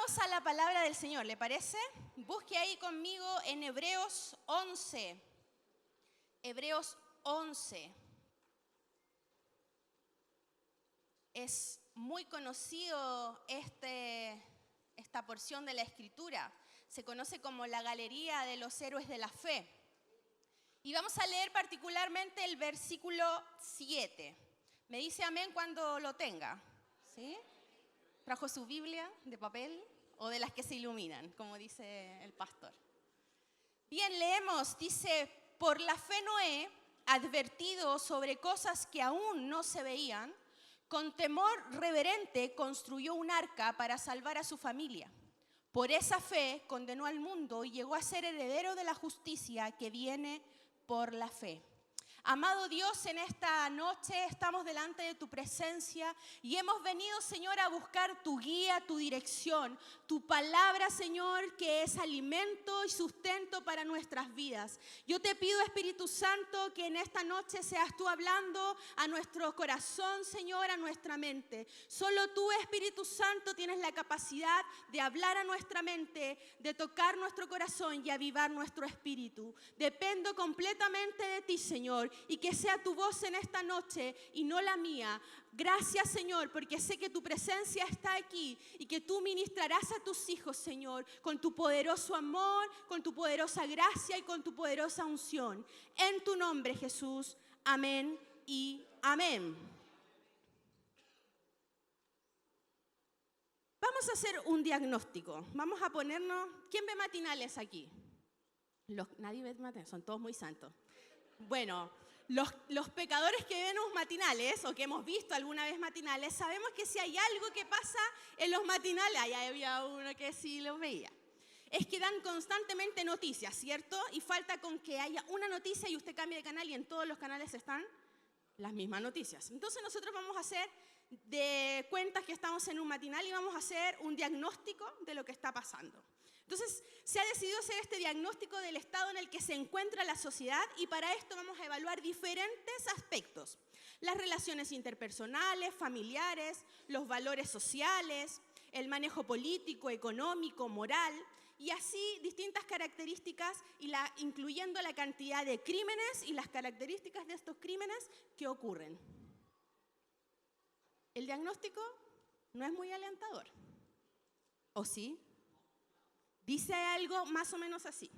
Vamos a la palabra del Señor, ¿le parece? Busque ahí conmigo en Hebreos 11. Hebreos 11. Es muy conocido esta porción de la Escritura. Se conoce como la galería de los héroes de la fe. Y vamos a leer particularmente el versículo 7. Me dice amén cuando lo tenga. ¿Sí? ¿Trajo su Biblia de papel o de las que se iluminan, como dice el pastor? Bien, leemos, dice, por la fe Noé, advertido sobre cosas que aún no se veían, con temor reverente construyó un arca para salvar a su familia. Por esa fe condenó al mundo y llegó a ser heredero de la justicia que viene por la fe. Amado Dios, en esta noche estamos delante de tu presencia y hemos venido, Señor, a buscar tu guía, tu dirección, tu palabra, Señor, que es alimento y sustento para nuestras vidas. Yo te pido, Espíritu Santo, que en esta noche seas tú hablando a nuestro corazón, Señor, a nuestra mente. Solo tú, Espíritu Santo, tienes la capacidad de hablar a nuestra mente, de tocar nuestro corazón y avivar nuestro espíritu. Dependo completamente de ti, Señor. Y que sea tu voz en esta noche y no la mía. Gracias, Señor, porque sé que tu presencia está aquí y que tú ministrarás a tus hijos, Señor, con tu poderoso amor, con tu poderosa gracia y con tu poderosa unción. En tu nombre, Jesús. Amén y amén. Vamos a hacer un diagnóstico. Vamos a ponernos... ¿Quién ve matinales aquí? Nadie ve matinales, son todos muy santos. Bueno, los pecadores que vemos matinales o que hemos visto alguna vez matinales, sabemos que si hay algo que pasa en los matinales, allá había uno que sí lo veía, es que dan constantemente noticias, ¿cierto? Y falta con que haya una noticia y usted cambie de canal y en todos los canales están las mismas noticias. Entonces nosotros vamos a hacer de cuentas que estamos en un matinal y vamos a hacer un diagnóstico de lo que está pasando. Entonces, se ha decidido hacer este diagnóstico del estado en el que se encuentra la sociedad y para esto vamos a evaluar diferentes aspectos. Las relaciones interpersonales, familiares, los valores sociales, el manejo político, económico, moral y así distintas características, incluyendo la cantidad de crímenes y las características de estos crímenes que ocurren. El diagnóstico no es muy alentador, ¿o sí? Dice algo más o menos así.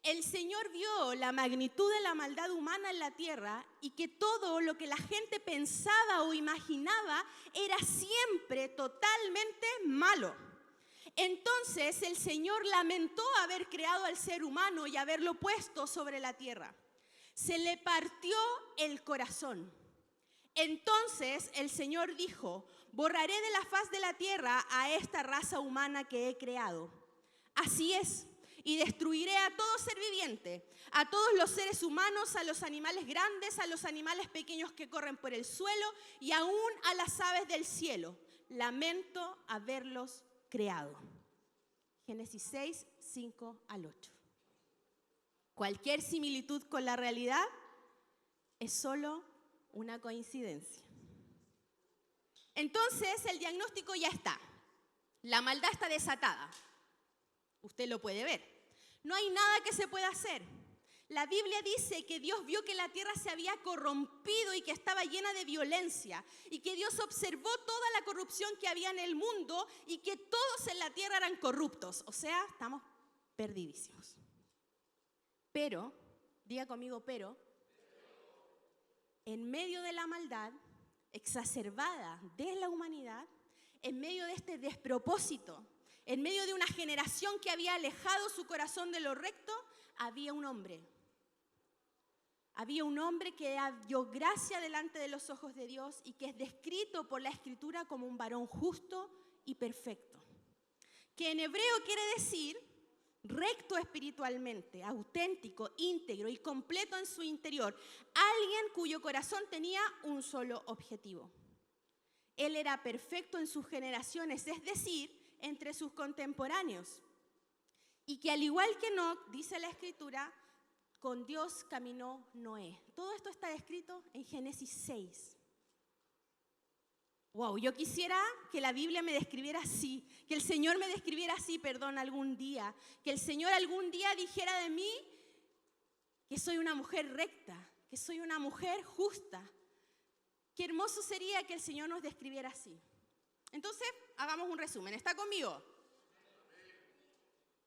El Señor vio la magnitud de la maldad humana en la tierra y que todo lo que la gente pensaba o imaginaba era siempre totalmente malo. Entonces el Señor lamentó haber creado al ser humano y haberlo puesto sobre la tierra. Se le partió el corazón. Entonces el Señor dijo, borraré de la faz de la tierra a esta raza humana que he creado. Así es, y destruiré a todo ser viviente, a todos los seres humanos, a los animales grandes, a los animales pequeños que corren por el suelo y aún a las aves del cielo. Lamento haberlos creado. Génesis 6, 5 al 8. Cualquier similitud con la realidad es solo una coincidencia. Entonces el diagnóstico ya está. La maldad está desatada. Usted lo puede ver. No hay nada que se pueda hacer. La Biblia dice que Dios vio que la tierra se había corrompido y que estaba llena de violencia y que Dios observó toda la corrupción que había en el mundo y que todos en la tierra eran corruptos. O sea, estamos perdidísimos. Pero, diga conmigo, pero, en medio de la maldad exacerbada de la humanidad, en medio de este despropósito, en medio de una generación que había alejado su corazón de lo recto, había un hombre. Había un hombre que dio gracia delante de los ojos de Dios y que es descrito por la Escritura como un varón justo y perfecto. Que en hebreo quiere decir recto espiritualmente, auténtico, íntegro y completo en su interior. Alguien cuyo corazón tenía un solo objetivo. Él era perfecto en sus generaciones, es decir, entre sus contemporáneos. Y que al igual que Enoc, dice la Escritura, con Dios caminó Noé. Todo esto está descrito en Génesis 6. Wow, yo quisiera que la Biblia me describiera así, que el Señor me describiera así, perdón, algún día. Que el Señor algún día dijera de mí que soy una mujer recta, que soy una mujer justa. Qué hermoso sería que el Señor nos describiera así. Entonces, hagamos un resumen. ¿Está conmigo?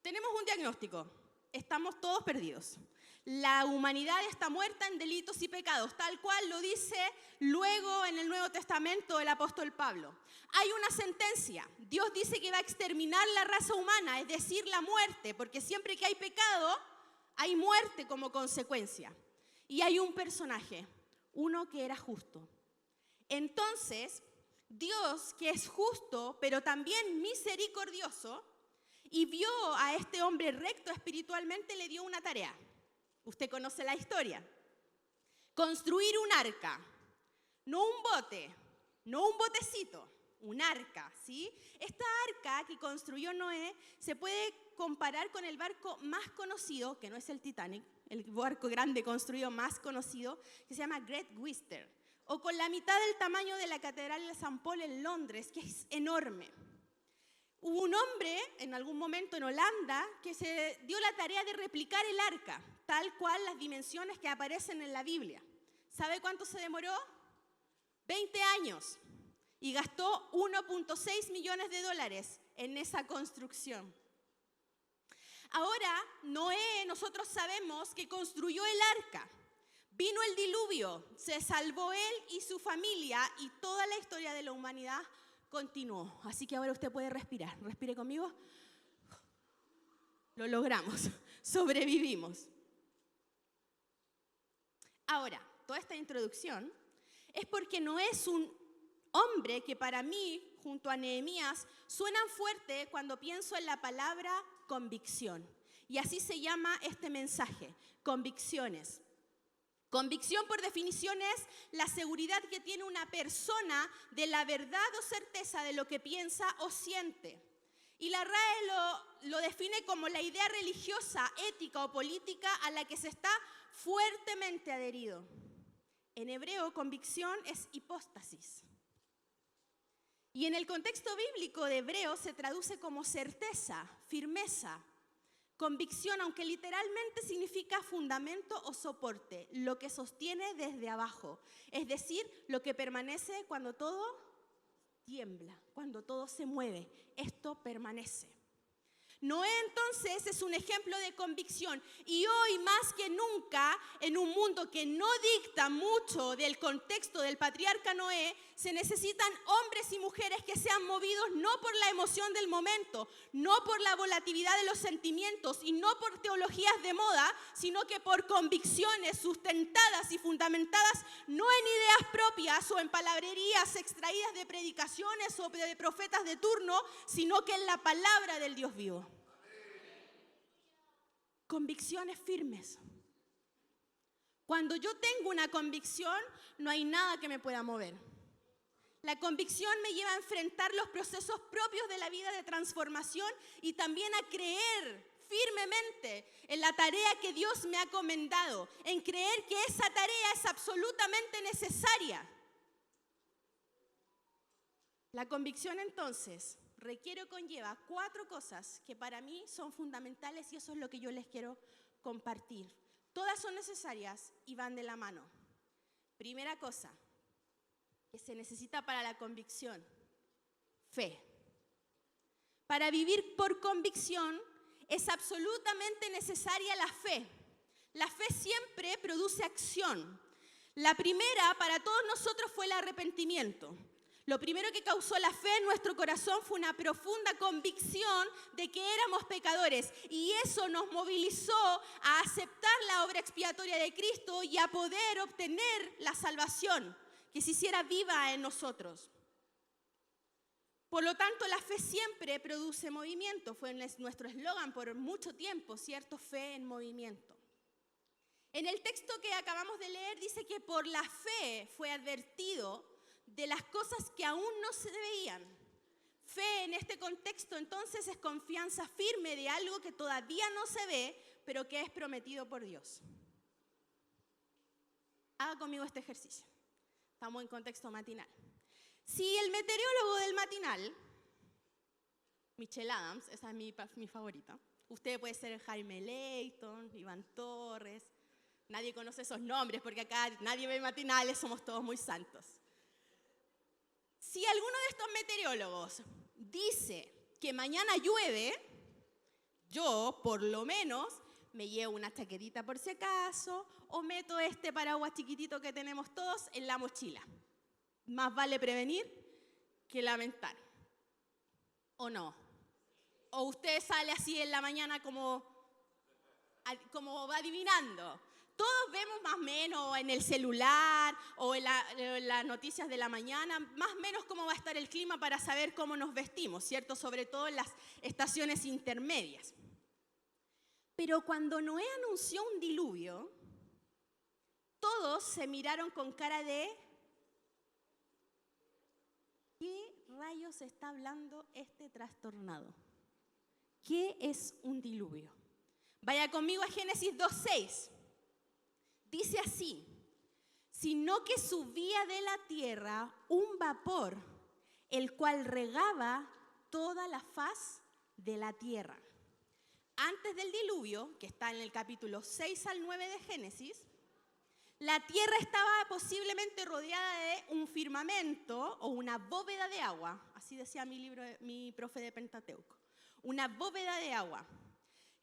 Tenemos un diagnóstico. Estamos todos perdidos. La humanidad está muerta en delitos y pecados, tal cual lo dice luego en el Nuevo Testamento el apóstol Pablo. Hay una sentencia. Dios dice que va a exterminar la raza humana, es decir, la muerte, porque siempre que hay pecado, hay muerte como consecuencia. Y hay un personaje, uno que era justo. Entonces, Dios, que es justo, pero también misericordioso, y vio a este hombre recto espiritualmente, le dio una tarea. Usted conoce la historia. Construir un arca. No un bote, no un botecito, un arca, ¿sí? Esta arca que construyó Noé se puede comparar con el barco más conocido, que no es el Titanic, el barco grande construido más conocido, que se llama Great Western, o con la mitad del tamaño de la Catedral de San Paul en Londres, que es enorme. Hubo un hombre en algún momento en Holanda que se dio la tarea de replicar el arca, tal cual las dimensiones que aparecen en la Biblia. ¿Sabe cuánto se demoró? 20 años. Y gastó 1.6 millones de dólares en esa construcción. Ahora, Noé, nosotros sabemos que construyó el arca. Vino el diluvio, se salvó él y su familia y toda la historia de la humanidad continuó. Así que ahora usted puede respirar. Respire conmigo. Lo logramos. Sobrevivimos. Ahora, toda esta introducción es porque no es un hombre que para mí, junto a Nehemías, suenan fuerte cuando pienso en la palabra convicción. Y así se llama este mensaje, convicciones. Convicción, por definición, es la seguridad que tiene una persona de la verdad o certeza de lo que piensa o siente. Y la RAE lo define como la idea religiosa, ética o política a la que se está fuertemente adherido. En hebreo, convicción es hipóstasis. Y en el contexto bíblico de hebreo se traduce como certeza, firmeza. Convicción, aunque literalmente significa fundamento o soporte, lo que sostiene desde abajo, es decir, lo que permanece cuando todo tiembla, cuando todo se mueve, esto permanece. Noé entonces es un ejemplo de convicción y hoy más que nunca en un mundo que no dicta mucho del contexto del patriarca Noé, se necesitan hombres y mujeres que sean movidos no por la emoción del momento, no por la volatilidad de los sentimientos y no por teologías de moda, sino que por convicciones sustentadas y fundamentadas no en ideas propias o en palabrerías extraídas de predicaciones o de profetas de turno, sino que en la palabra del Dios vivo. Convicciones firmes. Cuando yo tengo una convicción, no hay nada que me pueda mover. La convicción me lleva a enfrentar los procesos propios de la vida de transformación y también a creer firmemente en la tarea que Dios me ha encomendado, en creer que esa tarea es absolutamente necesaria. La convicción entonces requiere o conlleva 4 cosas que para mí son fundamentales y eso es lo que yo les quiero compartir. Todas son necesarias y van de la mano. Primera cosa que se necesita para la convicción, fe. Para vivir por convicción es absolutamente necesaria la fe. La fe siempre produce acción. La primera para todos nosotros fue el arrepentimiento. Lo primero que causó la fe en nuestro corazón fue una profunda convicción de que éramos pecadores y eso nos movilizó a aceptar la obra expiatoria de Cristo y a poder obtener la salvación que se hiciera viva en nosotros. Por lo tanto, la fe siempre produce movimiento. Fue nuestro eslogan por mucho tiempo, ¿cierto? Fe en movimiento. En el texto que acabamos de leer dice que por la fe fue advertido de las cosas que aún no se veían. Fe en este contexto entonces es confianza firme de algo que todavía no se ve, pero que es prometido por Dios. Haga conmigo este ejercicio. Estamos en contexto matinal. Si el meteorólogo del matinal, Michelle Adams, esa es mi favorita, usted puede ser Jaime Leighton, Iván Torres, nadie conoce esos nombres porque acá nadie ve matinales, somos todos muy santos. Si alguno de estos meteorólogos dice que mañana llueve, yo por lo menos me llevo una chaquetita por si acaso o meto este paraguas chiquitito que tenemos todos en la mochila. Más vale prevenir que lamentar. ¿O no? ¿O usted sale así en la mañana como va adivinando? Todos vemos más o menos en el celular o en las noticias de la mañana, más o menos cómo va a estar el clima para saber cómo nos vestimos, ¿cierto? Sobre todo en las estaciones intermedias. Pero cuando Noé anunció un diluvio, todos se miraron con cara de ¿qué rayos está hablando este trastornado? ¿Qué es un diluvio? Vaya conmigo a Génesis 2:6. Dice así: sino que subía de la tierra un vapor, el cual regaba toda la faz de la tierra. Antes del diluvio, que está en el capítulo 6 al 9 de Génesis, la tierra estaba posiblemente rodeada de un firmamento o una bóveda de agua. Así decía mi profe de Pentateuco. Una bóveda de agua.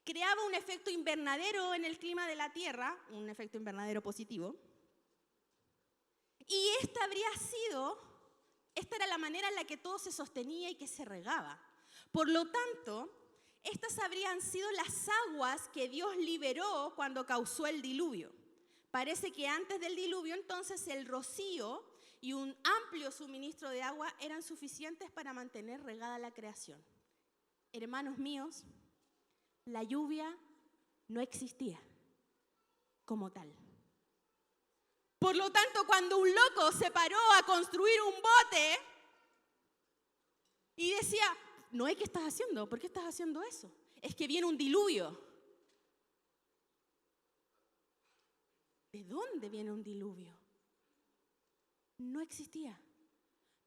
Creaba un efecto invernadero en el clima de la tierra, un efecto invernadero positivo. Y esta era la manera en la que todo se sostenía y que se regaba. Por lo tanto, estas habrían sido las aguas que Dios liberó cuando causó el diluvio. Parece que antes del diluvio, entonces, el rocío y un amplio suministro de agua eran suficientes para mantener regada la creación. Hermanos míos, la lluvia no existía como tal. Por lo tanto, cuando un loco se paró a construir un bote y decía, Noé, ¿qué estás haciendo? ¿Por qué estás haciendo eso? Es que viene un diluvio. ¿De dónde viene un diluvio? No existía.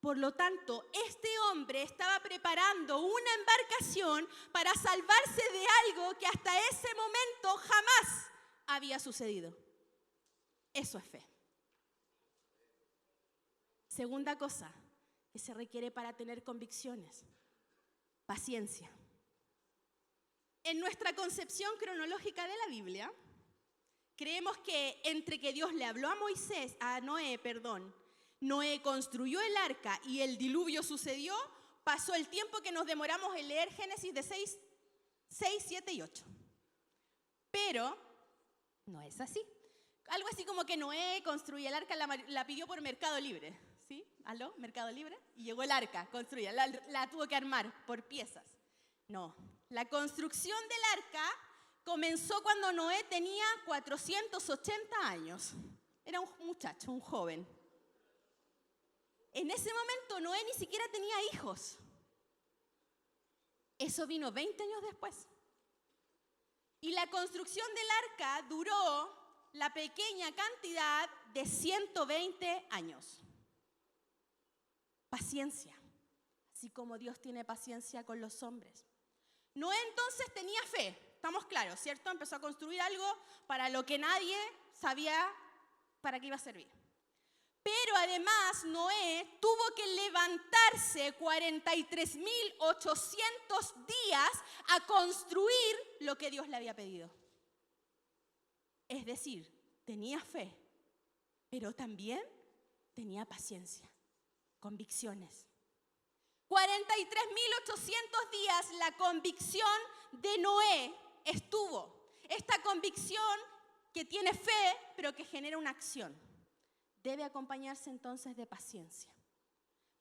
Por lo tanto, este hombre estaba preparando una embarcación para salvarse de algo que hasta ese momento jamás había sucedido. Eso es fe. Segunda cosa que se requiere para tener convicciones: paciencia. En nuestra concepción cronológica de la Biblia, creemos que entre que Dios le habló a Noé construyó el arca y el diluvio sucedió, pasó el tiempo que nos demoramos en leer Génesis de 6, 7 y 8. Pero no es así. Algo así como que Noé construye el arca, la pidió por Mercado Libre. ¿Sí? ¿Aló? Mercado Libre. Y llegó el arca, construida. La tuvo que armar por piezas. No. La construcción del arca comenzó cuando Noé tenía 480 años. Era un muchacho, un joven. En ese momento Noé ni siquiera tenía hijos. Eso vino 20 años después. Y la construcción del arca duró la pequeña cantidad de 120 años. Paciencia, así como Dios tiene paciencia con los hombres. Noé entonces tenía fe, estamos claros, ¿cierto? Empezó a construir algo para lo que nadie sabía para qué iba a servir. Pero además Noé tuvo que levantarse 43.800 días a construir lo que Dios le había pedido. Es decir, tenía fe, pero también tenía paciencia, convicciones. 43.800 días la convicción de Noé estuvo. Esta convicción que tiene fe, pero que genera una acción, debe acompañarse entonces de paciencia.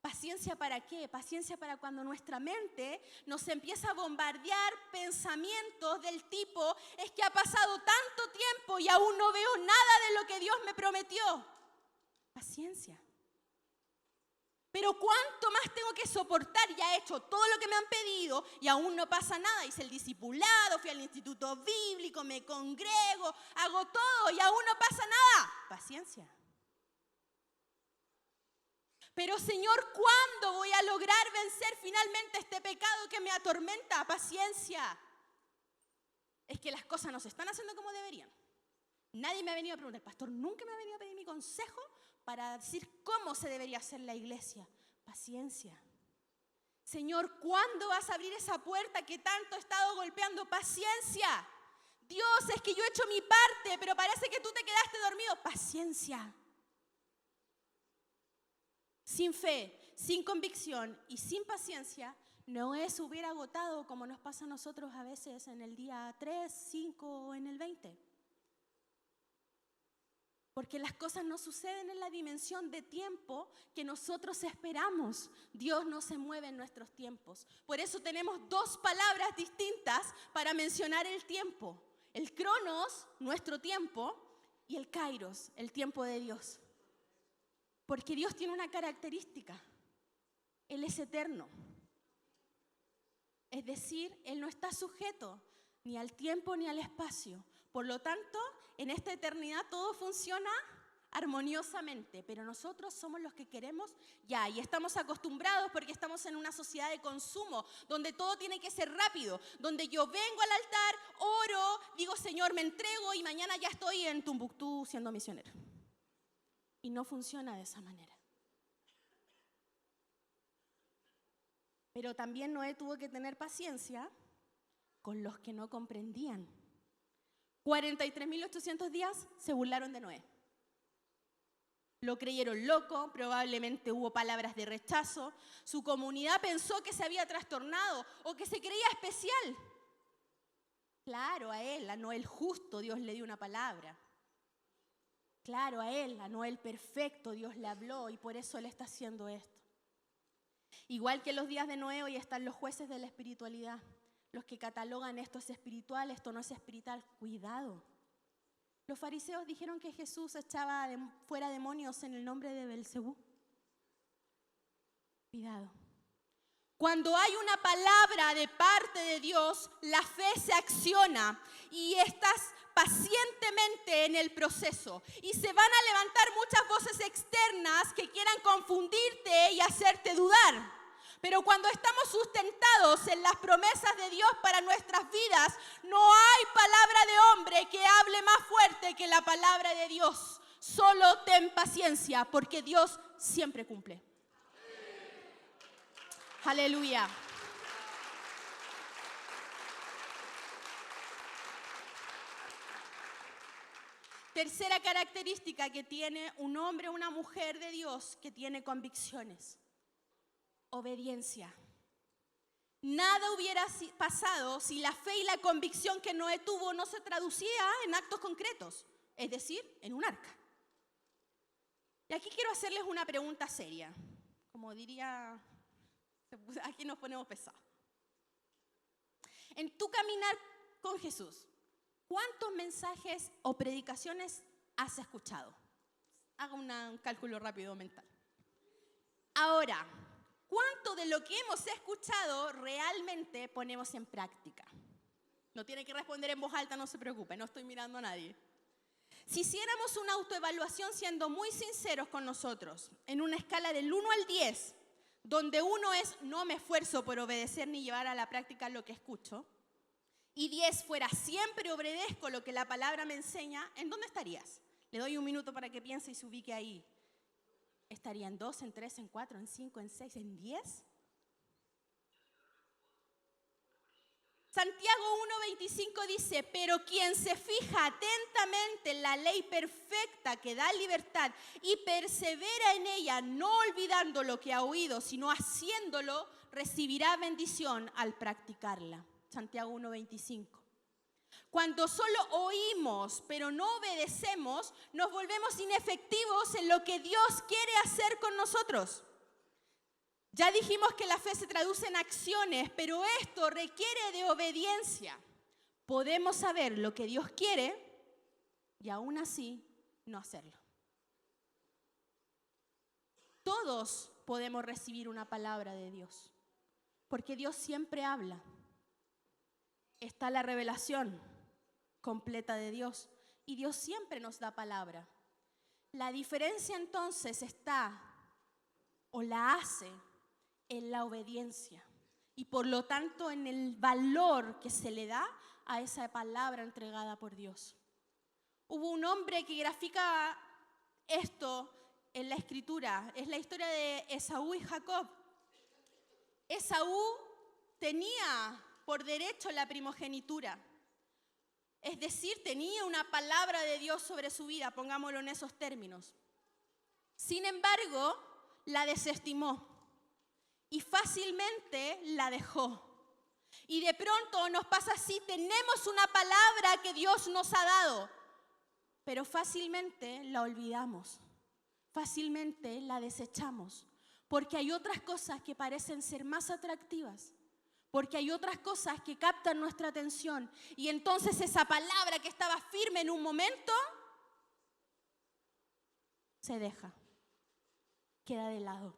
¿Paciencia para qué? Paciencia para cuando nuestra mente nos empieza a bombardear pensamientos del tipo: es que ha pasado tanto tiempo y aún no veo nada de lo que Dios me prometió. Paciencia. Pero ¿cuánto más tengo que soportar? Ya he hecho todo lo que me han pedido y aún no pasa nada. Hice el discipulado, fui al instituto bíblico, me congrego, hago todo y aún no pasa nada. Paciencia. Pero Señor, ¿cuándo voy a lograr vencer finalmente este pecado que me atormenta? Paciencia. Es que las cosas no se están haciendo como deberían. Nadie me ha venido a preguntar, pastor, nunca me ha venido a pedir mi consejo para decir cómo se debería hacer la iglesia. Paciencia. Señor, ¿cuándo vas a abrir esa puerta que tanto he estado golpeando? Paciencia. Dios, es que yo he hecho mi parte, pero parece que tú te quedaste dormido. Paciencia. Sin fe, sin convicción y sin paciencia, Noé se hubiera agotado como nos pasa a nosotros a veces en el día 3, 5 o en el 20. Porque las cosas no suceden en la dimensión de tiempo que nosotros esperamos. Dios no se mueve en nuestros tiempos. Por eso tenemos dos palabras distintas para mencionar el tiempo. El cronos, nuestro tiempo, y el kairos, el tiempo de Dios. Porque Dios tiene una característica. Él es eterno. Es decir, Él no está sujeto ni al tiempo ni al espacio. Por lo tanto, en esta eternidad todo funciona armoniosamente, pero nosotros somos los que queremos ya, y estamos acostumbrados porque estamos en una sociedad de consumo, donde todo tiene que ser rápido, donde yo vengo al altar, oro, digo, Señor, me entrego y mañana ya estoy en Tumbuctú siendo misionero. Y no funciona de esa manera. Pero también Noé tuvo que tener paciencia con los que no comprendían. 43.800 días se burlaron de Noé. Lo creyeron loco, probablemente hubo palabras de rechazo. Su comunidad pensó que se había trastornado o que se creía especial. Claro, a él, a Noé el justo, Dios le dio una palabra. Claro, a él, a Noé el perfecto, Dios le habló y por eso él está haciendo esto. Igual que en los días de Noé, hoy están los jueces de la espiritualidad. Los que catalogan esto es espiritual, esto no es espiritual. Cuidado. Los fariseos dijeron que Jesús echaba fuera demonios en el nombre de Belcebú. Cuidado. Cuando hay una palabra de parte de Dios, la fe se acciona y estás pacientemente en el proceso. Y se van a levantar muchas voces externas que quieran confundirte y hacerte dudar. Pero cuando estamos sustentados en las promesas de Dios para nuestras vidas, no hay palabra de hombre que hable más fuerte que la palabra de Dios. Solo ten paciencia, porque Dios siempre cumple. Aleluya. Tercera característica que tiene un hombre o una mujer de Dios que tiene convicciones. Obediencia. Nada hubiera pasado si la fe y la convicción que Noé tuvo no se traducía en actos concretos, es decir, en un arca. Y aquí quiero hacerles una pregunta seria. Como diría, aquí nos ponemos pesados. En tu caminar con Jesús, ¿cuántos mensajes o predicaciones has escuchado? Haga un cálculo rápido mental. Ahora, ¿cuánto de lo que hemos escuchado realmente ponemos en práctica? No tiene que responder en voz alta, no se preocupe, no estoy mirando a nadie. Si hiciéramos una autoevaluación siendo muy sinceros con nosotros, en una escala del 1 al 10, donde 1 es no me esfuerzo por obedecer ni llevar a la práctica lo que escucho, y 10 fuera siempre obedezco lo que la palabra me enseña, ¿en dónde estarías? Le doy un minuto para que piense y se ubique ahí. ¿Estaría en 2, en 3, en 4, en 5, en 6, en 10? Santiago 1:25 dice, pero quien se fija atentamente en la ley perfecta que da libertad y persevera en ella, no olvidando lo que ha oído, sino haciéndolo, recibirá bendición al practicarla. Santiago 1:25. Cuando solo oímos, pero no obedecemos, nos volvemos inefectivos en lo que Dios quiere hacer con nosotros. Ya dijimos que la fe se traduce en acciones, pero esto requiere de obediencia. Podemos saber lo que Dios quiere y aún así no hacerlo. Todos podemos recibir una palabra de Dios, porque Dios siempre habla. Está la revelación completa de Dios y Dios siempre nos da palabra. La diferencia entonces está o la hace en la obediencia y por lo tanto en el valor que se le da a esa palabra entregada por Dios. Hubo un hombre que grafica esto en la Escritura, es la historia de Esaú y Jacob. Esaú tenía por derecho la primogenitura, es decir, tenía una palabra de Dios sobre su vida, pongámoslo en esos términos. Sin embargo, la desestimó y fácilmente la dejó. Y de pronto nos pasa así, tenemos una palabra que Dios nos ha dado, pero fácilmente la olvidamos, fácilmente la desechamos, porque hay otras cosas que parecen ser más atractivas, porque hay otras cosas que captan nuestra atención, y entonces esa palabra que estaba firme en un momento, se deja, queda de lado.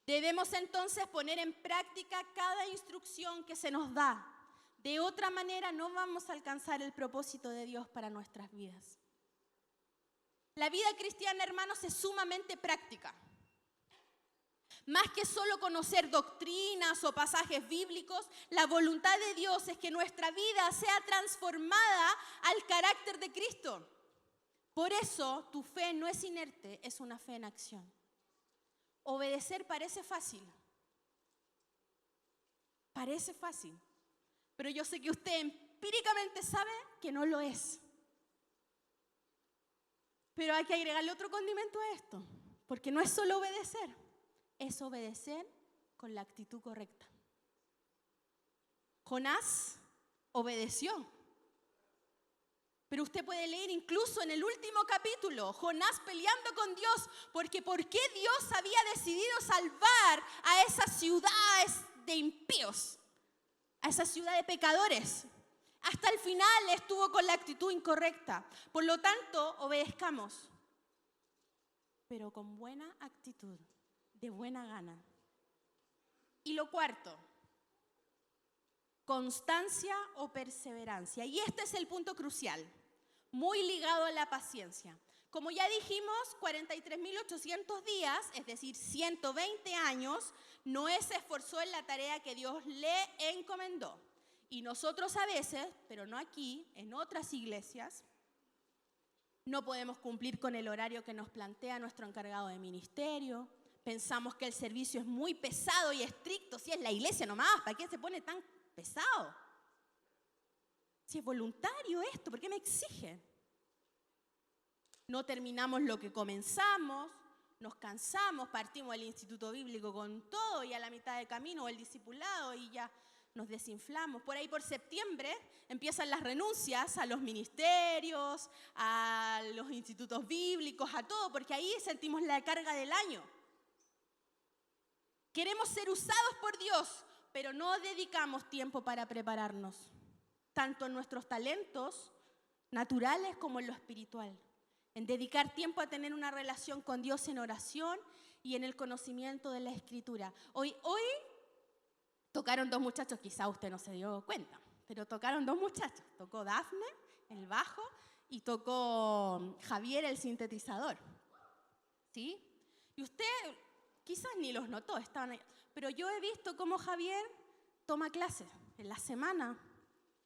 Debemos entonces poner en práctica cada instrucción que se nos da. De otra manera no vamos a alcanzar el propósito de Dios para nuestras vidas. La vida cristiana, hermanos, es sumamente práctica. Más que solo conocer doctrinas o pasajes bíblicos, la voluntad de Dios es que nuestra vida sea transformada al carácter de Cristo. Por eso, tu fe no es inerte, es una fe en acción. Obedecer parece fácil. Parece fácil. Pero yo sé que usted empíricamente sabe que no lo es. Pero hay que agregarle otro condimento a esto. Porque no es solo obedecer, es obedecer con la actitud correcta. Jonás obedeció. Pero usted puede leer incluso en el último capítulo, Jonás peleando con Dios, porque ¿por qué Dios había decidido salvar a esas ciudades de impíos, a esa ciudad de pecadores? Hasta el final estuvo con la actitud incorrecta. Por lo tanto, obedezcamos, pero con buena actitud, de buena gana. Y lo cuarto, constancia o perseverancia. Y este es el punto crucial, muy ligado a la paciencia. Como ya dijimos, 43.800 días, es decir, 120 años, Noé se esforzó en la tarea que Dios le encomendó. Y nosotros a veces, pero no aquí, en otras iglesias, no podemos cumplir con el horario que nos plantea nuestro encargado de ministerio. Pensamos que el servicio es muy pesado y estricto. Si es la iglesia nomás, ¿para qué se pone tan pesado? Si es voluntario esto, ¿por qué me exigen? No terminamos lo que comenzamos, nos cansamos, partimos del instituto bíblico con todo y a la mitad de camino o el discipulado y ya nos desinflamos. Por ahí por septiembre empiezan las renuncias a los ministerios, a los institutos bíblicos, a todo, porque ahí sentimos la carga del año. Queremos ser usados por Dios, pero no dedicamos tiempo para prepararnos, tanto en nuestros talentos naturales como en lo espiritual, en dedicar tiempo a tener una relación con Dios en oración y en el conocimiento de la Escritura. Hoy tocaron dos muchachos, quizá usted no se dio cuenta, pero tocaron dos muchachos. Tocó Dafne, el bajo, y tocó Javier, el sintetizador. ¿Sí? Y usted quizás ni los notó, estaban ahí. Pero yo he visto cómo Javier toma clases en la semana,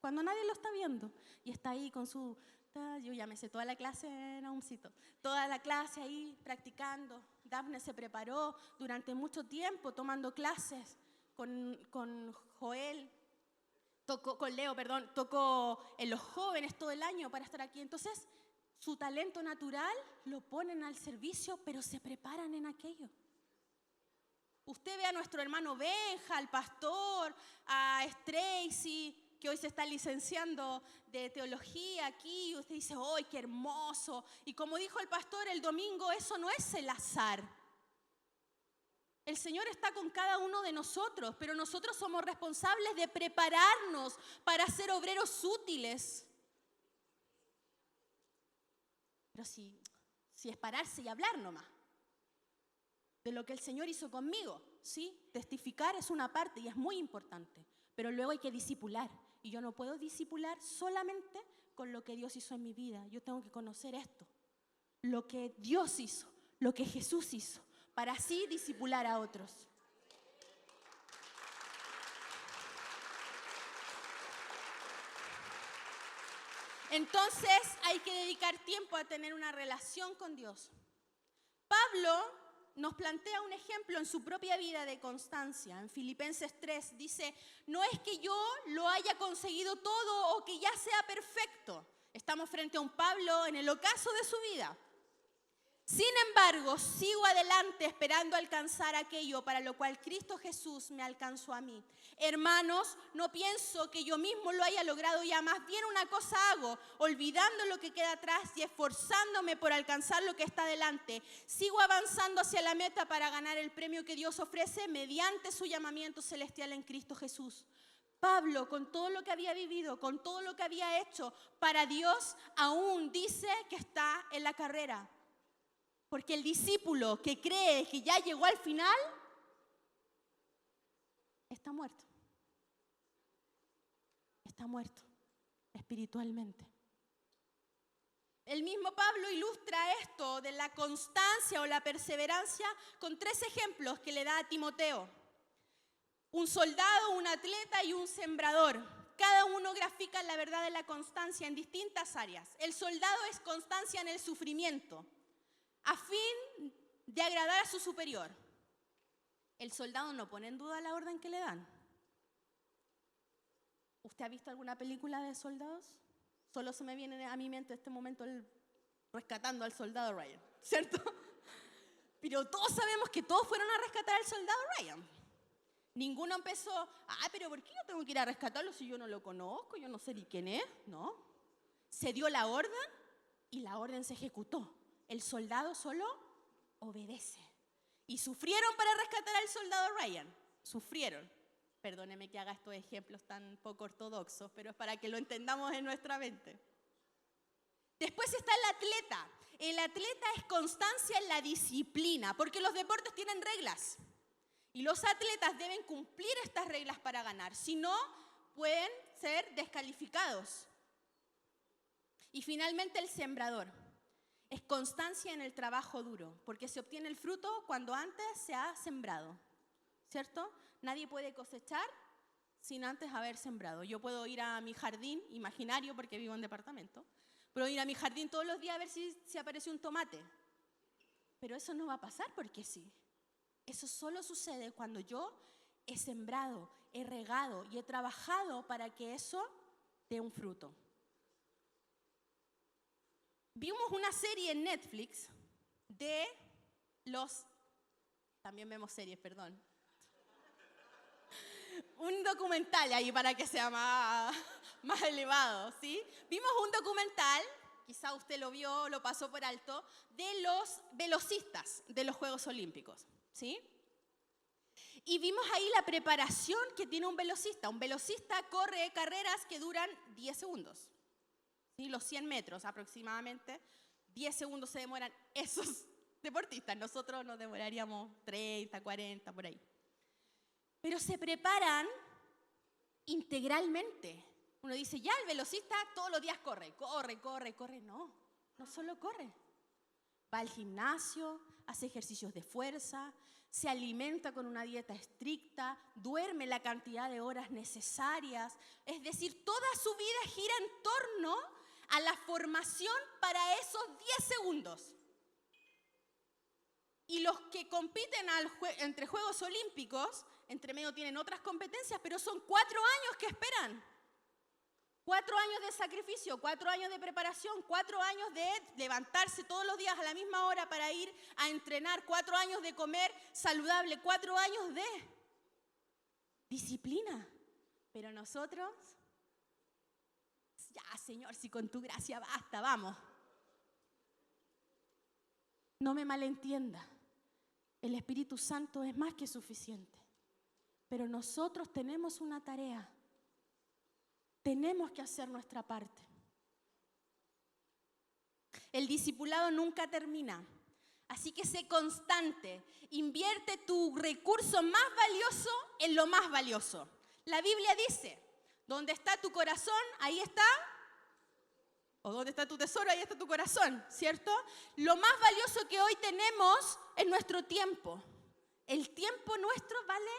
cuando nadie lo está viendo. Y está ahí con su... Yo ya me sé toda la clase en Aumcito. Toda la clase ahí practicando. Dafne se preparó durante mucho tiempo tomando clases con Joel. Con Leo, tocó en los jóvenes todo el año para estar aquí. Entonces, su talento natural lo ponen al servicio, pero se preparan en aquello. Usted ve a nuestro hermano Benja, al pastor, a Stracy, que hoy se está licenciando de teología aquí, y usted dice, ¡ay, qué hermoso! Y como dijo el pastor el domingo, eso no es el azar. El Señor está con cada uno de nosotros, pero nosotros somos responsables de prepararnos para ser obreros útiles. Pero si es pararse y hablar nomás de lo que el Señor hizo conmigo, ¿sí? Testificar es una parte y es muy importante, pero luego hay que discipular. Y yo no puedo discipular solamente con lo que Dios hizo en mi vida. Yo tengo que conocer esto, lo que Dios hizo, lo que Jesús hizo, para así discipular a otros. Entonces hay que dedicar tiempo a tener una relación con Dios. Pablo nos plantea un ejemplo en su propia vida de constancia. En Filipenses 3 dice, no es que yo lo haya conseguido todo o que ya sea perfecto. Estamos frente a un Pablo en el ocaso de su vida. Sin embargo, sigo adelante esperando alcanzar aquello para lo cual Cristo Jesús me alcanzó a mí. Hermanos, no pienso que yo mismo lo haya logrado ya, más bien una cosa hago, olvidando lo que queda atrás y esforzándome por alcanzar lo que está delante. Sigo avanzando hacia la meta para ganar el premio que Dios ofrece mediante su llamamiento celestial en Cristo Jesús. Pablo, con todo lo que había vivido, con todo lo que había hecho para Dios, aún dice que está en la carrera. Porque el discípulo que cree que ya llegó al final, está muerto. Está muerto espiritualmente. El mismo Pablo ilustra esto de la constancia o la perseverancia con 3 ejemplos que le da a Timoteo. Un soldado, un atleta y un sembrador. Cada uno grafica la verdad de la constancia en distintas áreas. El soldado es constancia en el sufrimiento, a fin de agradar a su superior. El soldado no pone en duda la orden que le dan. ¿Usted ha visto alguna película de soldados? Solo se me viene a mi mente en este momento el rescatando al soldado Ryan, ¿cierto? Pero todos sabemos que todos fueron a rescatar al soldado Ryan. Ninguno empezó, pero ¿por qué yo tengo que ir a rescatarlo si yo no lo conozco? Yo no sé ni quién es, ¿no? Se dio la orden y la orden se ejecutó. El soldado solo obedece. Y sufrieron para rescatar al soldado Ryan. Sufrieron. Perdóneme que haga estos ejemplos tan poco ortodoxos, pero es para que lo entendamos en nuestra mente. Después está el atleta. El atleta es constancia en la disciplina, porque los deportes tienen reglas. Y los atletas deben cumplir estas reglas para ganar. Si no, pueden ser descalificados. Y finalmente el sembrador. Es constancia en el trabajo duro, porque se obtiene el fruto cuando antes se ha sembrado, ¿cierto? Nadie puede cosechar sin antes haber sembrado. Yo puedo ir a mi jardín imaginario, porque vivo en departamento, puedo ir a mi jardín todos los días a ver si aparece un tomate. Pero eso no va a pasar porque sí. Eso solo sucede cuando yo he sembrado, he regado y he trabajado para que eso dé un fruto. Vimos una serie en Netflix de los... También vemos series, perdón. Un documental ahí para que sea más elevado, ¿sí? Vimos un documental, quizá usted lo vio, lo pasó por alto, de los velocistas de los Juegos Olímpicos, ¿sí? Y vimos ahí la preparación que tiene un velocista. Un velocista corre carreras que duran 10 segundos. ¿Sí? Los 100 metros aproximadamente, 10 segundos se demoran esos deportistas. Nosotros nos demoraríamos 30, 40, por ahí. Pero se preparan integralmente. Uno dice, ya el velocista todos los días corre. No solo corre. Va al gimnasio, hace ejercicios de fuerza, se alimenta con una dieta estricta, duerme la cantidad de horas necesarias. Es decir, toda su vida gira en torno a la formación para esos 10 segundos. Y los que compiten entre Juegos Olímpicos, entre medio tienen otras competencias, pero son 4 años que esperan. 4 años de sacrificio, 4 años de preparación, 4 años de levantarse todos los días a la misma hora para ir a entrenar, 4 años de comer saludable, 4 años de disciplina. Pero nosotros, ya Señor, si con tu gracia basta, vamos. No me malentienda, el Espíritu Santo es más que suficiente, pero nosotros tenemos una tarea. Tenemos que hacer nuestra parte. El discipulado nunca termina, así que sé constante. Invierte tu recurso más valioso en lo más valioso. La Biblia dice, donde está tu corazón, ahí está o donde está tu tesoro, ahí está tu corazón, ¿cierto? Lo más valioso que hoy tenemos es nuestro tiempo. El tiempo nuestro vale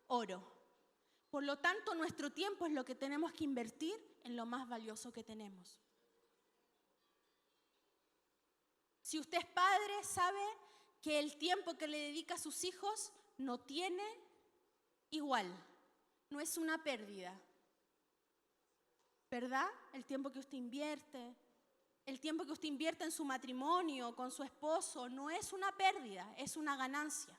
oro. Por lo tanto, nuestro tiempo es lo que tenemos que invertir en lo más valioso que tenemos. Si usted es padre, sabe que el tiempo que le dedica a sus hijos no tiene igual, no es una pérdida. ¿Verdad? El tiempo que usted invierte, el tiempo que usted invierte en su matrimonio, con su esposo, no es una pérdida, es una ganancia.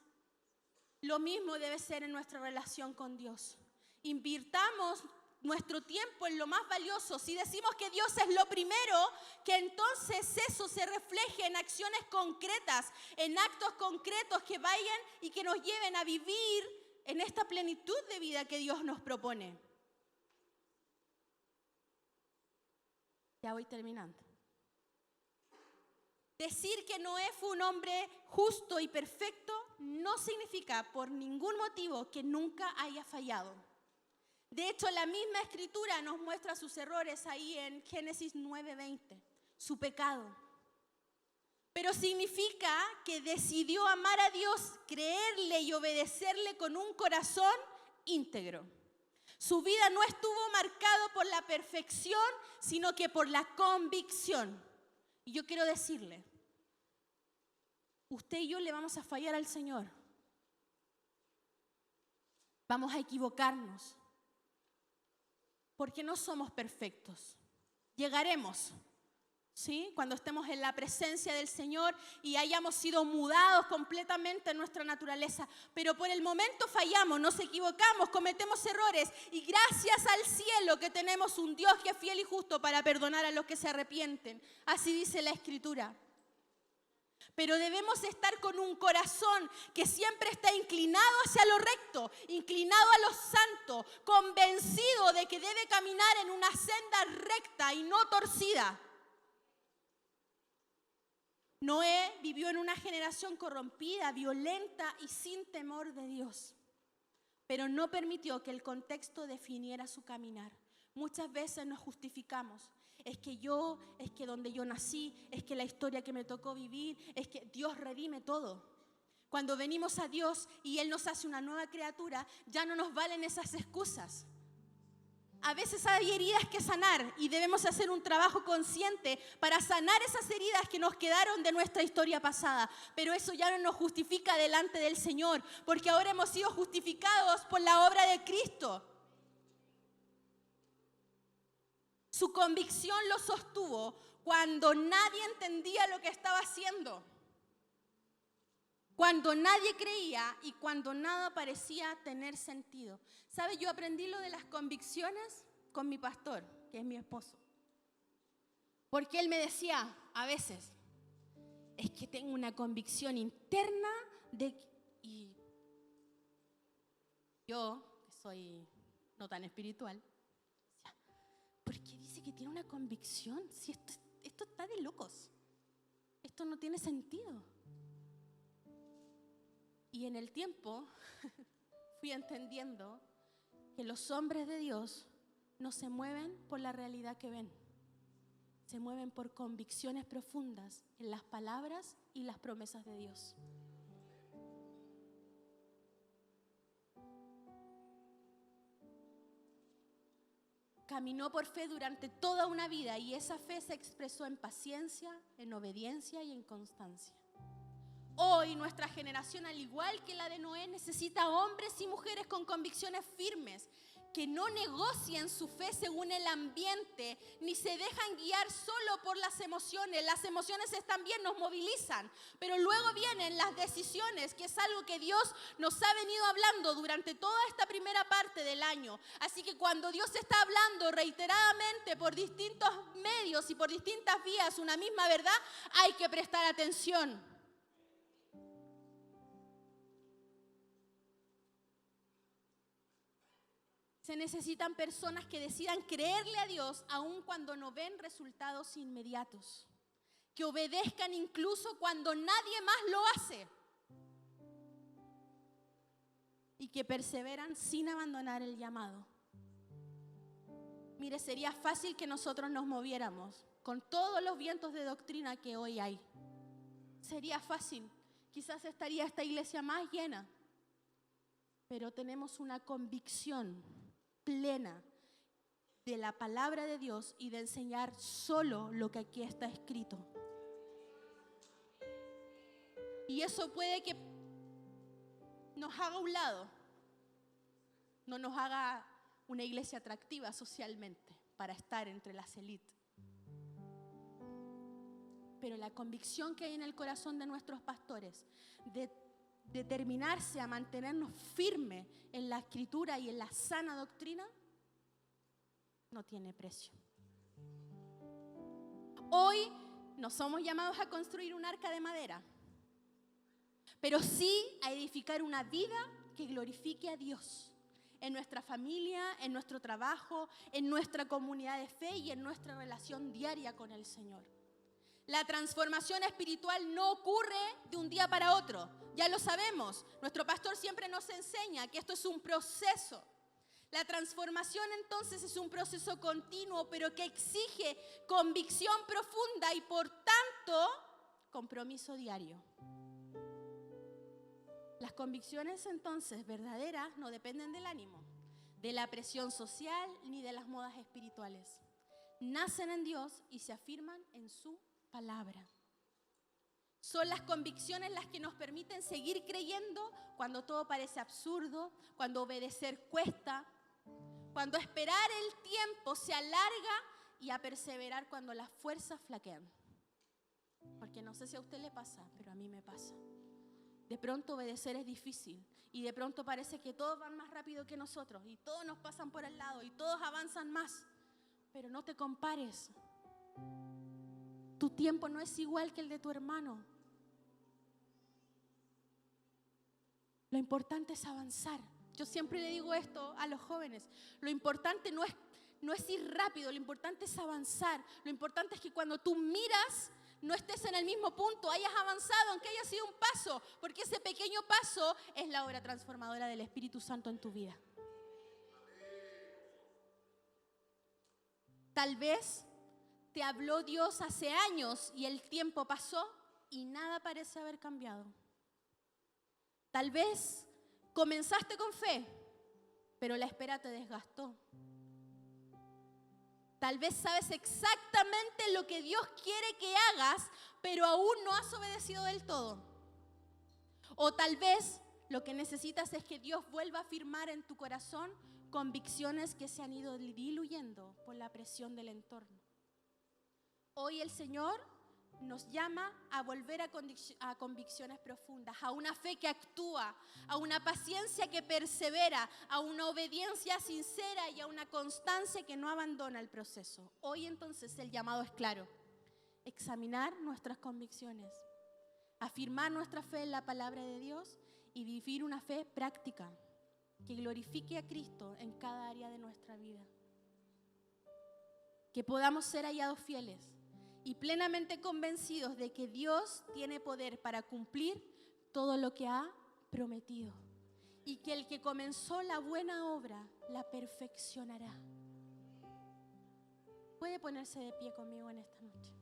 Lo mismo debe ser en nuestra relación con Dios. Invirtamos nuestro tiempo en lo más valioso. Si decimos que Dios es lo primero, que entonces eso se refleje en acciones concretas, en actos concretos que vayan y que nos lleven a vivir en esta plenitud de vida que Dios nos propone. Ya voy terminando. Decir que Noé fue un hombre justo y perfecto no significa por ningún motivo que nunca haya fallado. De hecho, la misma Escritura nos muestra sus errores ahí en Génesis 9:20, su pecado. Pero significa que decidió amar a Dios, creerle y obedecerle con un corazón íntegro. Su vida no estuvo marcado por la perfección, sino que por la convicción. Y yo quiero decirle, usted y yo le vamos a fallar al Señor. Vamos a equivocarnos. Porque no somos perfectos. Llegaremos, ¿sí? Cuando estemos en la presencia del Señor y hayamos sido mudados completamente en nuestra naturaleza. Pero por el momento fallamos, nos equivocamos, cometemos errores. Y gracias al cielo que tenemos un Dios que es fiel y justo para perdonar a los que se arrepienten. Así dice la Escritura. Pero debemos estar con un corazón que siempre está inclinado hacia lo recto, inclinado a lo santo, convencido de que debe caminar en una senda recta y no torcida. Noé vivió en una generación corrompida, violenta y sin temor de Dios, pero no permitió que el contexto definiera su caminar. Muchas veces nos justificamos. Es que donde yo nací, es que la historia que me tocó vivir, es que Dios redime todo. Cuando venimos a Dios y Él nos hace una nueva criatura, ya no nos valen esas excusas. A veces hay heridas que sanar y debemos hacer un trabajo consciente para sanar esas heridas que nos quedaron de nuestra historia pasada. Pero eso ya no nos justifica delante del Señor, porque ahora hemos sido justificados por la obra de Cristo. Su convicción lo sostuvo cuando nadie entendía lo que estaba haciendo, cuando nadie creía y cuando nada parecía tener sentido. ¿Sabe? Yo aprendí lo de las convicciones con mi pastor, que es mi esposo. Porque él me decía a veces, es que tengo una convicción interna y yo, que soy no tan espiritual, ¿por qué dice que tiene una convicción? Si esto está de locos. Esto no tiene sentido. Y en el tiempo fui entendiendo que los hombres de Dios no se mueven por la realidad que ven. Se mueven por convicciones profundas en las palabras y las promesas de Dios. Caminó por fe durante toda una vida y esa fe se expresó en paciencia, en obediencia y en constancia. Hoy nuestra generación, al igual que la de Noé, necesita hombres y mujeres con convicciones firmes, que no negocian su fe según el ambiente, ni se dejan guiar solo por las emociones. Las emociones también nos movilizan, pero luego vienen las decisiones, que es algo que Dios nos ha venido hablando durante toda esta primera parte del año. Así que cuando Dios está hablando reiteradamente por distintos medios y por distintas vías una misma verdad, hay que prestar atención. Se necesitan personas que decidan creerle a Dios aun cuando no ven resultados inmediatos. Que obedezcan incluso cuando nadie más lo hace. Y que perseveran sin abandonar el llamado. Mire, sería fácil que nosotros nos moviéramos con todos los vientos de doctrina que hoy hay. Sería fácil, quizás estaría esta iglesia más llena, pero tenemos una convicción plena de la palabra de Dios y de enseñar solo lo que aquí está escrito. Y eso puede que nos haga a un lado, no nos haga una iglesia atractiva socialmente para estar entre las élites. Pero la convicción que hay en el corazón de nuestros pastores de determinarse a mantenernos firmes en la escritura y en la sana doctrina no tiene precio. Hoy no somos llamados a construir un arca de madera, pero sí a edificar una vida que glorifique a Dios en nuestra familia, en nuestro trabajo, en nuestra comunidad de fe y en nuestra relación diaria con el Señor. La transformación espiritual no ocurre de un día para otro, ya lo sabemos. Nuestro pastor siempre nos enseña que esto es un proceso. La transformación entonces es un proceso continuo, pero que exige convicción profunda y por tanto compromiso diario. Las convicciones entonces verdaderas no dependen del ánimo, de la presión social ni de las modas espirituales. Nacen en Dios y se afirman en su palabra. Son las convicciones las que nos permiten seguir creyendo cuando todo parece absurdo, cuando obedecer cuesta, cuando esperar el tiempo se alarga y a perseverar cuando las fuerzas flaquean. Porque no sé si a usted le pasa, pero a mí me pasa. De pronto obedecer es difícil y de pronto parece que todos van más rápido que nosotros y todos nos pasan por el lado y todos avanzan más. Pero no te compares. Tu tiempo no es igual que el de tu hermano. Lo importante es avanzar. Yo siempre le digo esto a los jóvenes. Lo importante no es ir rápido, lo importante es avanzar. Lo importante es que cuando tú miras, no estés en el mismo punto, hayas avanzado, aunque haya sido un paso, porque ese pequeño paso es la obra transformadora del Espíritu Santo en tu vida. Tal vez te habló Dios hace años y el tiempo pasó y nada parece haber cambiado. Tal vez comenzaste con fe, pero la espera te desgastó. Tal vez sabes exactamente lo que Dios quiere que hagas, pero aún no has obedecido del todo. O tal vez lo que necesitas es que Dios vuelva a afirmar en tu corazón convicciones que se han ido diluyendo por la presión del entorno. Hoy el Señor nos llama a volver a convicciones profundas, a una fe que actúa, a una paciencia que persevera, a una obediencia sincera y a una constancia que no abandona el proceso. Hoy entonces el llamado es claro: examinar nuestras convicciones, afirmar nuestra fe en la palabra de Dios y vivir una fe práctica que glorifique a Cristo en cada área de nuestra vida. Que podamos ser hallados fieles y plenamente convencidos de que Dios tiene poder para cumplir todo lo que ha prometido. Y que el que comenzó la buena obra la perfeccionará. ¿Puede ponerse de pie conmigo en esta noche?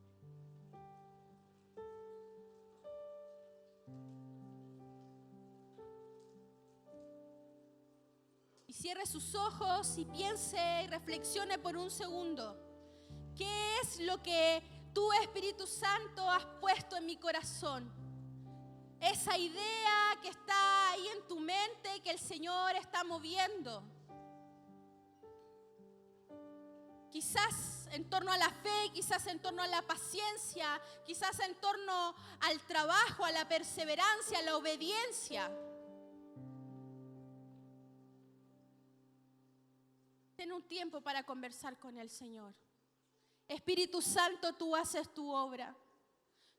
Y cierre sus ojos y piense y reflexione por un segundo. ¿Qué es lo que tú, Espíritu Santo, has puesto en mi corazón? Esa idea que está ahí en tu mente, que el Señor está moviendo. Quizás en torno a la fe, quizás en torno a la paciencia, quizás en torno al trabajo, a la perseverancia, a la obediencia. Ten un tiempo para conversar con el Señor. Espíritu Santo, tú haces tu obra.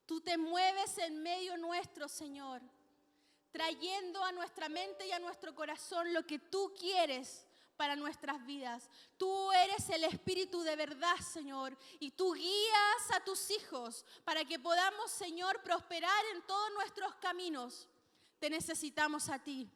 Tú te mueves en medio nuestro, Señor, trayendo a nuestra mente y a nuestro corazón lo que tú quieres para nuestras vidas. Tú eres el Espíritu de verdad, Señor, y tú guías a tus hijos para que podamos, Señor, prosperar en todos nuestros caminos. Te necesitamos a ti.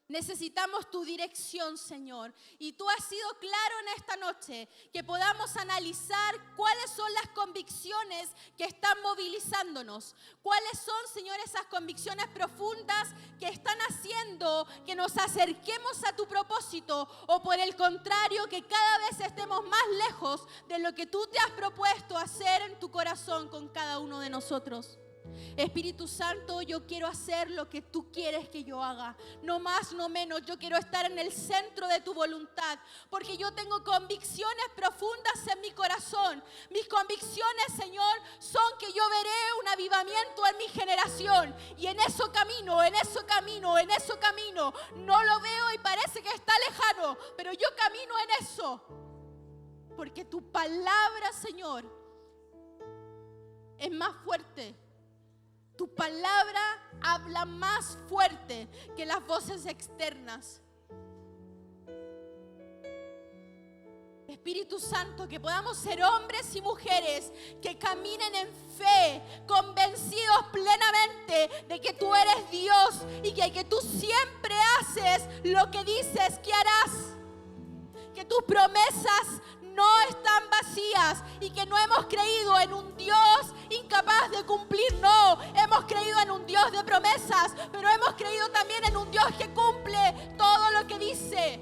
Necesitamos tu dirección, Señor. Y tú has sido claro en esta noche que podamos analizar cuáles son las convicciones que están movilizándonos. Cuáles son, Señor, esas convicciones profundas que están haciendo que nos acerquemos a tu propósito, o por el contrario, que cada vez estemos más lejos de lo que tú te has propuesto hacer en tu corazón con cada uno de nosotros. Espíritu Santo, yo quiero hacer lo que tú quieres que yo haga. No más, no menos. Yo quiero estar en el centro de tu voluntad, porque yo tengo convicciones profundas en mi corazón. Mis convicciones, Señor, son que yo veré un avivamiento en mi generación. Y en eso camino, en eso camino, en eso camino. No lo veo y parece que está lejano, pero yo camino en eso. Porque tu palabra, Señor, es más fuerte. Tu palabra habla más fuerte que las voces externas. Espíritu Santo, que podamos ser hombres y mujeres que caminen en fe, convencidos plenamente de que tú eres Dios y que tú siempre haces lo que dices que harás. Que tus promesas no están vacías y que no hemos creído en un Dios incapaz de cumplir. No, hemos creído en un Dios de promesas, pero hemos creído también en un Dios que cumple todo lo que dice.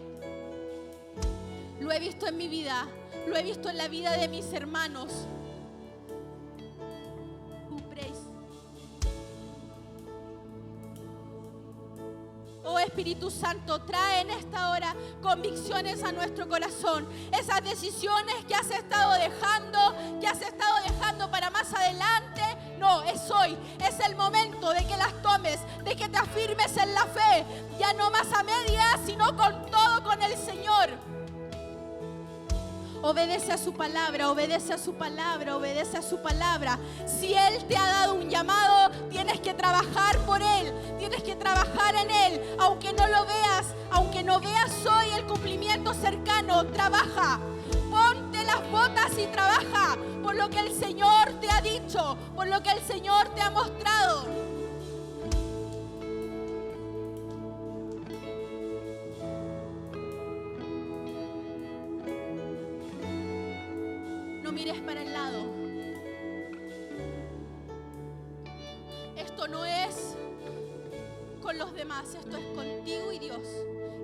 Lo he visto en mi vida, lo he visto en la vida de mis hermanos. Oh Espíritu Santo, trae en esta hora convicciones a nuestro corazón. Esas decisiones que has estado dejando para más adelante. No, es hoy, es el momento de que las tomes, de que te afirmes en la fe. Ya no más a medias, sino con todo con el Señor. Obedece a su palabra, obedece a su palabra, obedece a su palabra. Si Él te ha dado un llamado, tienes que trabajar por Él, tienes que trabajar en Él. Aunque no lo veas, aunque no veas hoy el cumplimiento cercano, trabaja. Ponte las botas y trabaja por lo que el Señor te ha dicho, por lo que el Señor te ha mostrado. Mires para el lado. Esto no es con los demás, esto es contigo y Dios.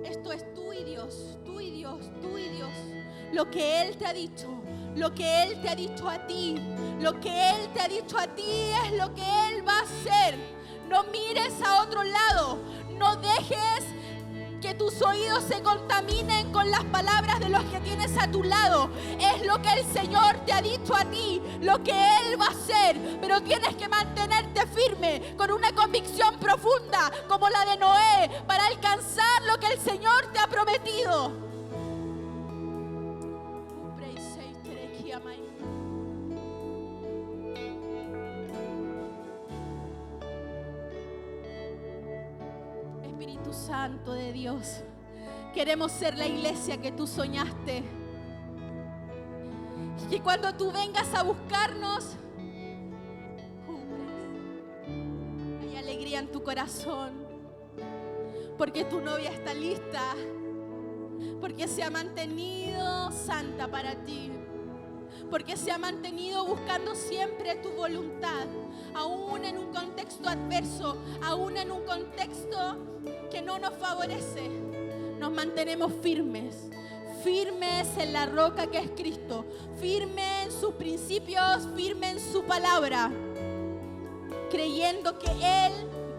Esto es tú y Dios, tú y Dios, tú y Dios. Lo que Él te ha dicho, lo que Él te ha dicho a ti, lo que Él te ha dicho a ti es lo que Él va a hacer. No mires a otro lado, no dejes que tus oídos se contaminen con las palabras de los que tienes a tu lado. Es lo que el Señor te ha dicho a ti, lo que Él va a hacer. Pero tienes que mantenerte firme, con una convicción profunda, como la de Noé, para alcanzar lo que el Señor te ha prometido. Espíritu Santo de Dios, queremos ser la iglesia que tú soñaste. Y que cuando tú vengas a buscarnos, hay alegría en tu corazón, porque tu novia está lista, porque se ha mantenido santa para ti, porque se ha mantenido buscando siempre tu voluntad, aún en un contexto adverso, aún en un contexto que no nos favorece. Nos mantenemos firmes, firmes en la roca que es Cristo, firmes en sus principios, firmes en su palabra, creyendo que Él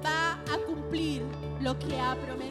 va a cumplir lo que ha prometido.